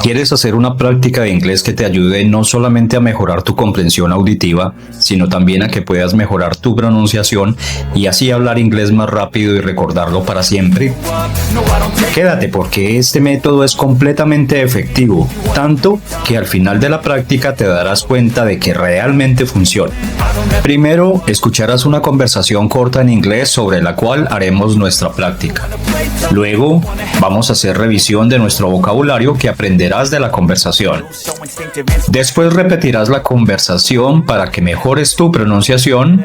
¿Quieres hacer una práctica de inglés que te ayude no solamente a mejorar tu comprensión auditiva, sino también a que puedas mejorar tu pronunciación y así hablar inglés más rápido y recordarlo para siempre? Quédate porque este método es completamente efectivo, tanto que al final de la práctica te darás cuenta de que realmente funciona. Primero, escucharás una conversación corta en inglés sobre la cual haremos nuestra práctica. Luego, vamos a hacer revisión de nuestro vocabulario que aprenderás de la conversación. Después repetirás la conversación para que mejores tu pronunciación.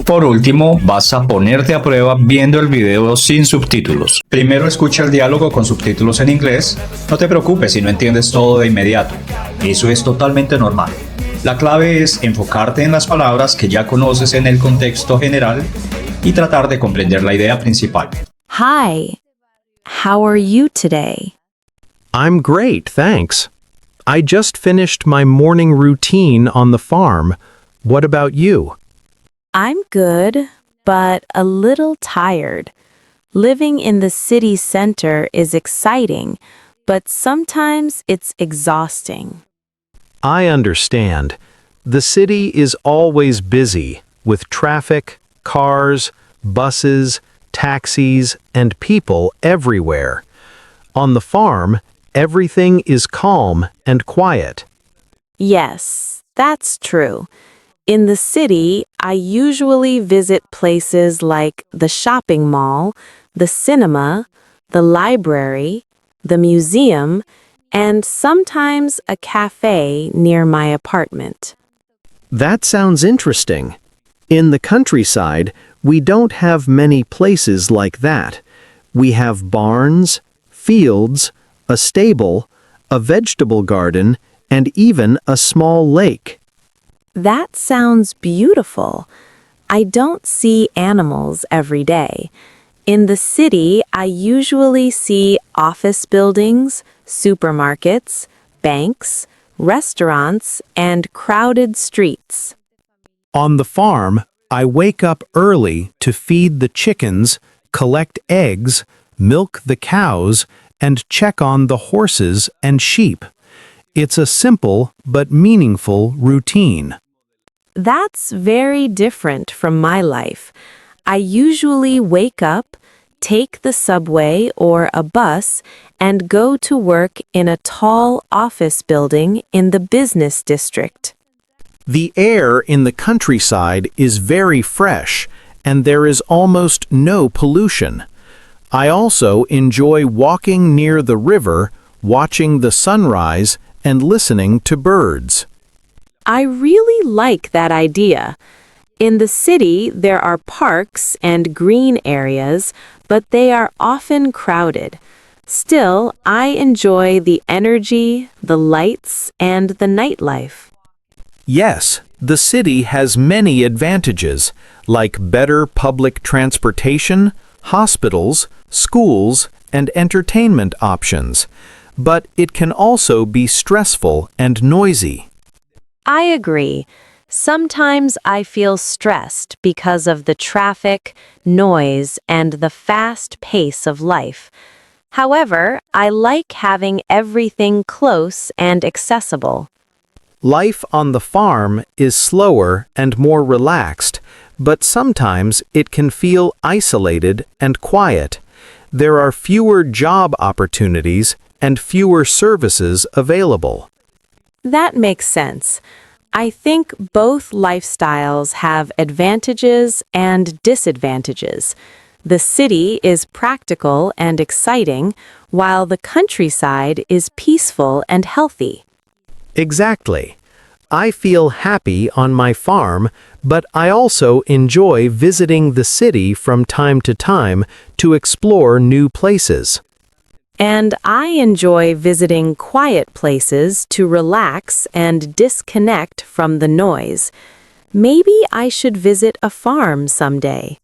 Por último, vas a ponerte a prueba viendo el video sin subtítulos. Primero escucha el diálogo con subtítulos en inglés. No te preocupes si no entiendes todo de inmediato. Eso es totalmente normal. La clave es enfocarte en las palabras que ya conoces en el contexto general y tratar de comprender la idea principal. Hi, how are you today? I'm great, thanks. I just finished my morning routine on the farm. What about you? I'm good, but a little tired. Living in the city center is exciting, but sometimes it's exhausting. I understand. The city is always busy, with traffic, cars, buses, taxis, and people everywhere. On the farm, everything is calm and quiet. Yes, that's true. In the city, I usually visit places like the shopping mall, the cinema, the library, the museum, and sometimes a cafe near my apartment. That sounds interesting. In the countryside, we don't have many places like that. We have barns, fields, a stable, a vegetable garden, and even a small lake. That sounds beautiful. I don't see animals every day. In the city, I usually see office buildings, supermarkets, banks, restaurants, and crowded streets. On the farm, I wake up early to feed the chickens, collect eggs, milk the cows, and check on the horses and sheep. It's a simple but meaningful routine. That's very different from my life. I usually wake up, take the subway or a bus, and go to work in a tall office building in the business district. The air in the countryside is very fresh, and there is almost no pollution. I also enjoy walking near the river, watching the sunrise, and listening to birds. I really like that idea. In the city, there are parks and green areas, but they are often crowded. Still, I enjoy the energy, the lights, and the nightlife. Yes, the city has many advantages, like better public transportation, hospitals, schools, and entertainment options. But it can also be stressful and noisy. I agree. Sometimes I feel stressed because of the traffic, noise, and the fast pace of life. However, I like having everything close and accessible. Life on the farm is slower and more relaxed, but sometimes it can feel isolated and quiet. There are fewer job opportunities and fewer services available. That makes sense. I think both lifestyles have advantages and disadvantages. The city is practical and exciting, while the countryside is peaceful and healthy. Exactly. I feel happy on my farm, but I also enjoy visiting the city from time to time to explore new places. And I enjoy visiting quiet places to relax and disconnect from the noise. Maybe I should visit a farm someday.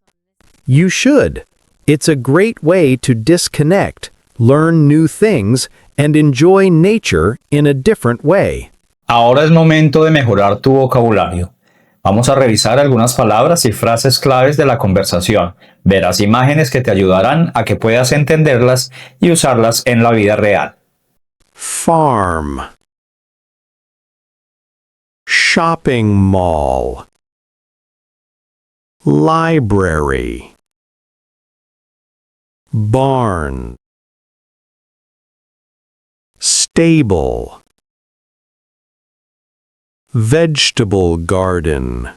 You should. It's a great way to disconnect, learn new things, and enjoy nature in a different way. Ahora es momento de mejorar tu vocabulario. Vamos a revisar algunas palabras y frases claves de la conversación. Verás imágenes que te ayudarán a que puedas entenderlas y usarlas en la vida real. farm, shopping mall, library, barn, stable, vegetable garden,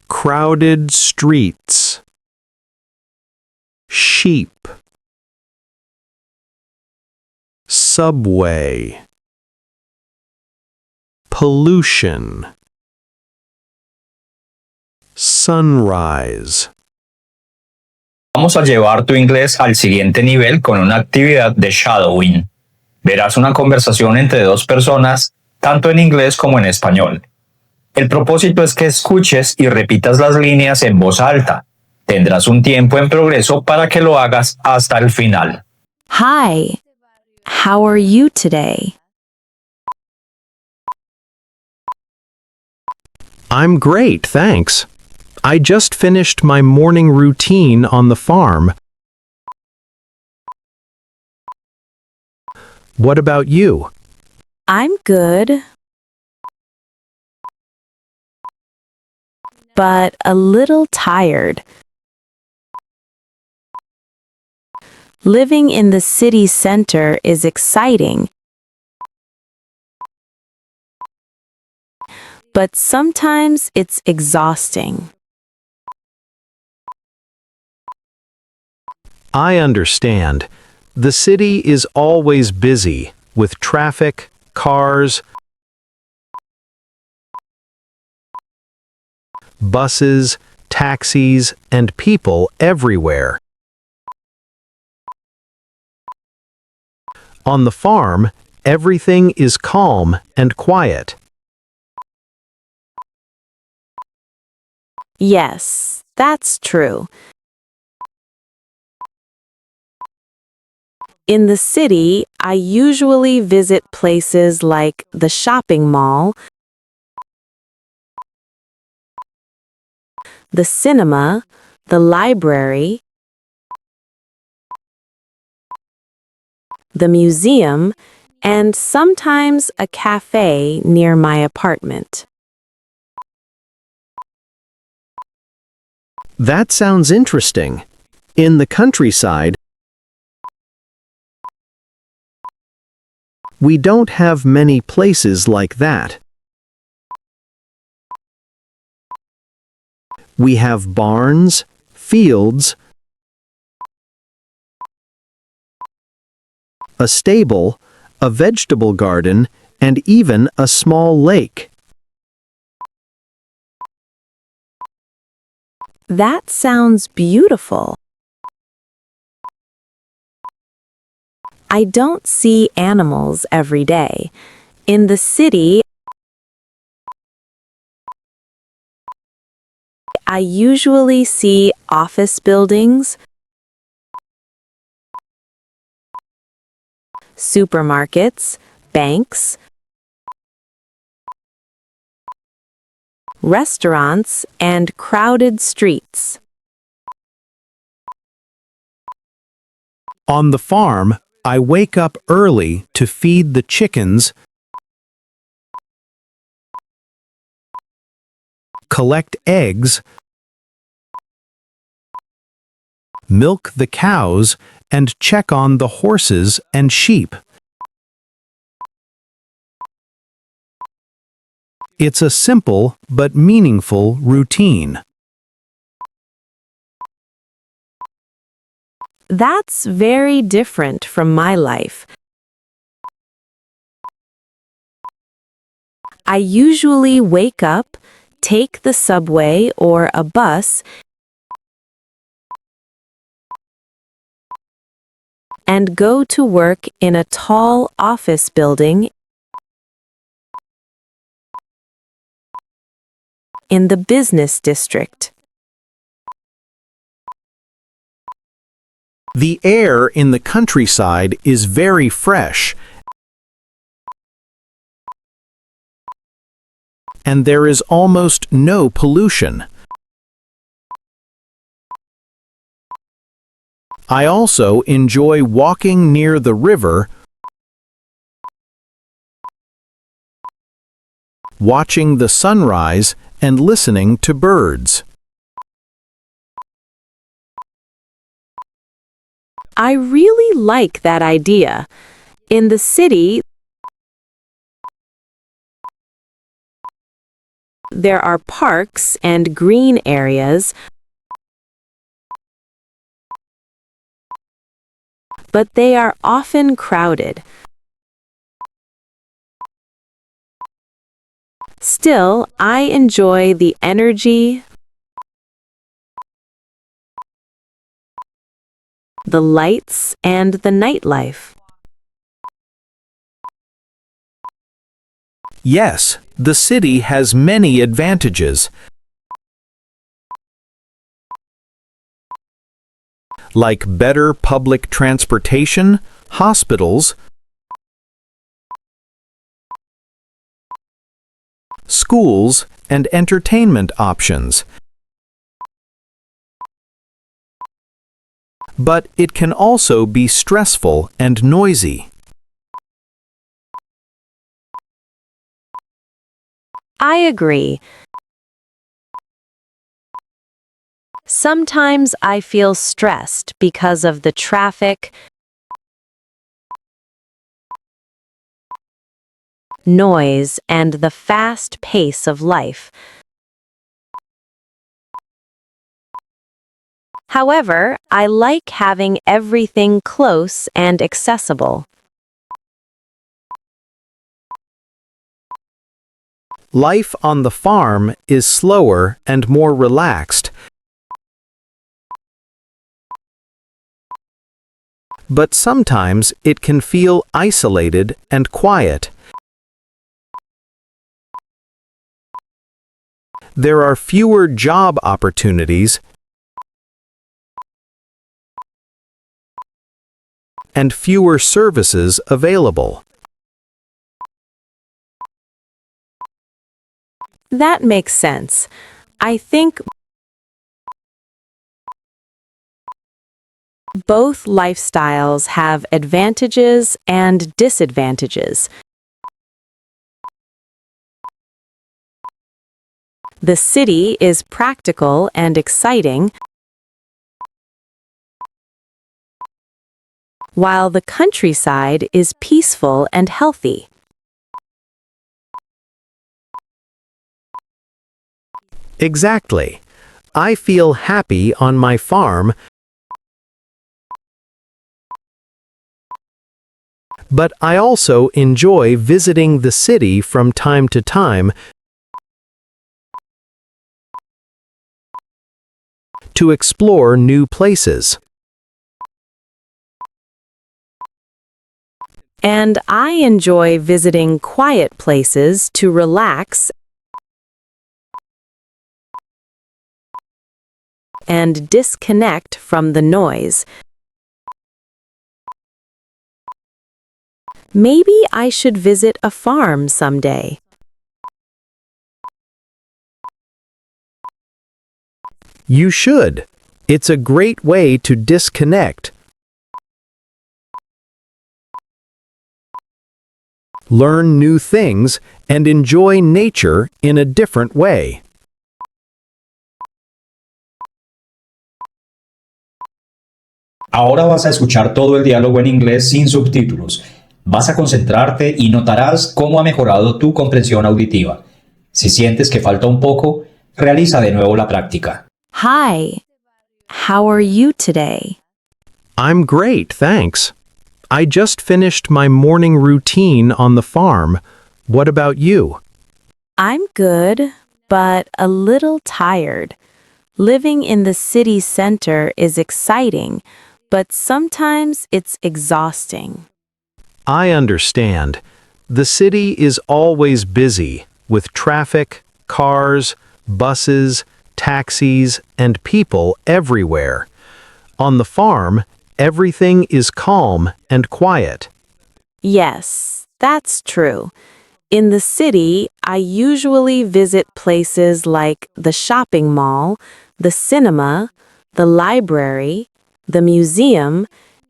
crowded streets, sheep, subway, pollution, sunrise. Vamos a llevar tu inglés al siguiente nivel con una actividad de shadowing. Verás una conversación entre dos personas, tanto en inglés como en español. El propósito es que escuches y repitas las líneas en voz alta. Tendrás un tiempo en progreso para que lo hagas hasta el final. Hi, how are you today? I'm great, thanks. I just finished my morning routine on the farm. What about you? I'm good, but a little tired. Living in the city center is exciting, but sometimes it's exhausting. I understand. The city is always busy, with traffic, cars, buses, taxis, and people everywhere. On the farm, everything is calm and quiet. Yes, that's true. In the city, I usually visit places like the shopping mall, the cinema, the library, the museum, and sometimes a cafe near my apartment. That sounds interesting. In the countryside, we don't have many places like that. We have barns, fields, a stable, a vegetable garden, and even a small lake. That sounds beautiful. I don't see animals every day. In the city, I usually see office buildings, supermarkets, banks, restaurants, and crowded streets. On the farm, I wake up early to feed the chickens, collect eggs, milk the cows, and check on the horses and sheep. It's a simple but meaningful routine. That's very different from my life. I usually wake up, take the subway or a bus, and go to work in a tall office building in the business district. The air in the countryside is very fresh, and there is almost no pollution. I also enjoy walking near the river watching the sunrise and listening to birds. I really like that idea. In the city, there are parks and green areas, but they are often crowded. Still, I enjoy the energy, the lights, and the nightlife. Yes, the city has many advantages, like better public transportation, hospitals, schools, and entertainment options. But it can also be stressful and noisy. I agree. Sometimes I feel stressed because of the traffic, noise, and the fast pace of life. However, I like having everything close and accessible. Life on the farm is slower and more relaxed, but sometimes it can feel isolated and quiet. There are fewer job opportunities and fewer services available. That makes sense. I think both lifestyles have advantages and disadvantages. The city is practical and exciting, while the countryside is peaceful and healthy. Exactly. I feel happy on my farm, but I also enjoy visiting the city from time to time to explore new places. And I enjoy visiting quiet places to relax and disconnect from the noise. Maybe I should visit a farm someday. You should. It's a great way to disconnect, learn new things, and enjoy nature in a different way. Ahora vas a escuchar todo el diálogo en inglés sin subtítulos. Vas a concentrarte y notarás cómo ha mejorado tu comprensión auditiva. Si sientes que falta un poco, realiza de nuevo la práctica. Hi, how are you today? I'm great, thanks. I just finished my morning routine on the farm. What about you? I'm good, but a little tired. Living in the city center is exciting, but sometimes it's exhausting. I understand. The city is always busy with traffic, cars, buses, taxis, and people everywhere. On the farm, everything is calm and quiet. Yes, that's true. In the city, I usually visit places like the shopping mall, the cinema, the library, the museum,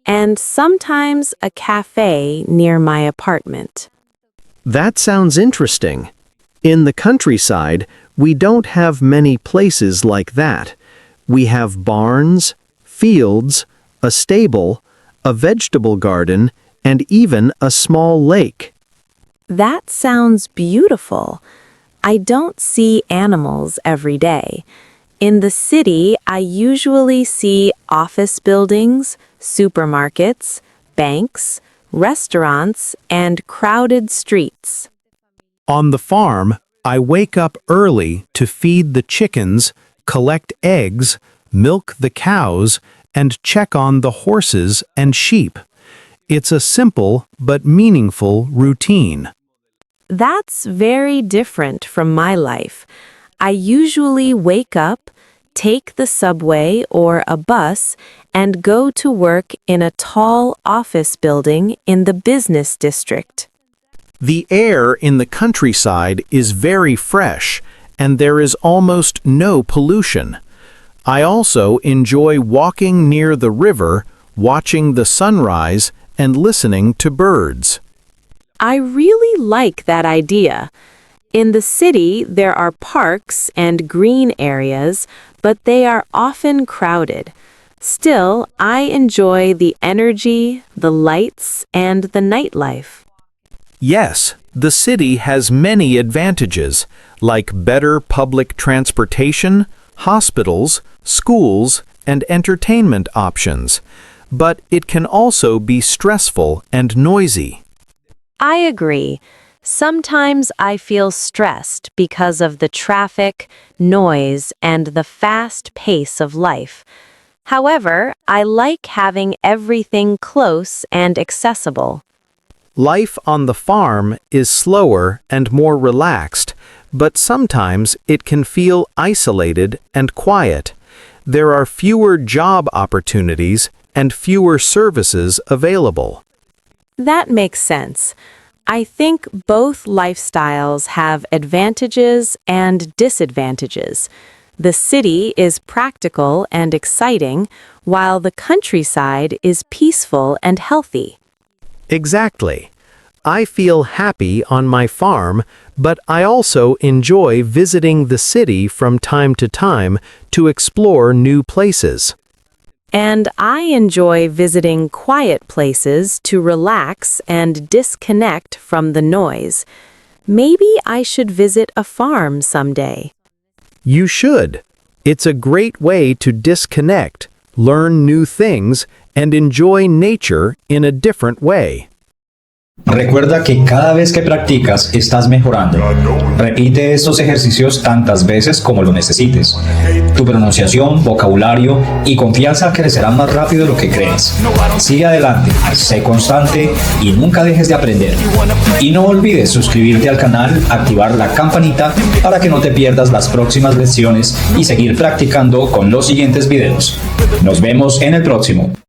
and sometimes a cafe near my apartment. That sounds interesting. In the countryside, we don't have many places like that. We have barns, fields, a stable, a vegetable garden, and even a small lake. That sounds beautiful. I don't see animals every day. In the city, I usually see office buildings, supermarkets, banks, restaurants, and crowded streets. On the farm, I wake up early to feed the chickens, collect eggs, milk the cows, and check on the horses and sheep. It's a simple but meaningful routine. That's very different from my life. I usually wake up, take the subway or a bus, and go to work in a tall office building in the business district. The air in the countryside is very fresh, and there is almost no pollution. I also enjoy walking near the river, watching the sunrise, and listening to birds. I really like that idea. In the city, there are parks and green areas, but they are often crowded. Still, I enjoy the energy, the lights, and the nightlife. Yes, the city has many advantages, like better public transportation, hospitals, schools, and entertainment options. But it can also be stressful and noisy. I agree. Sometimes I feel stressed because of the traffic, noise, and the fast pace of life. However, I like having everything close and accessible. Life on the farm is slower and more relaxed, but sometimes it can feel isolated and quiet. There are fewer job opportunities and fewer services available. That makes sense. I think both lifestyles have advantages and disadvantages. The city is practical and exciting, while the countryside is peaceful and healthy. Exactly. I feel happy on my farm, but I also enjoy visiting the city from time to time to explore new places. And I enjoy visiting quiet places to relax and disconnect from the noise. Maybe I should visit a farm someday. You should. It's a great way to disconnect, learn new things, and enjoy nature in a different way. Recuerda que cada vez que practicas estás mejorando. Repite estos ejercicios tantas veces como lo necesites. Tu pronunciación, vocabulario y confianza crecerán más rápido de lo que crees. Sigue adelante, sé constante y nunca dejes de aprender. Y no olvides suscribirte al canal, activar la campanita para que no te pierdas las próximas lecciones y seguir practicando con los siguientes videos. Nos vemos en el próximo.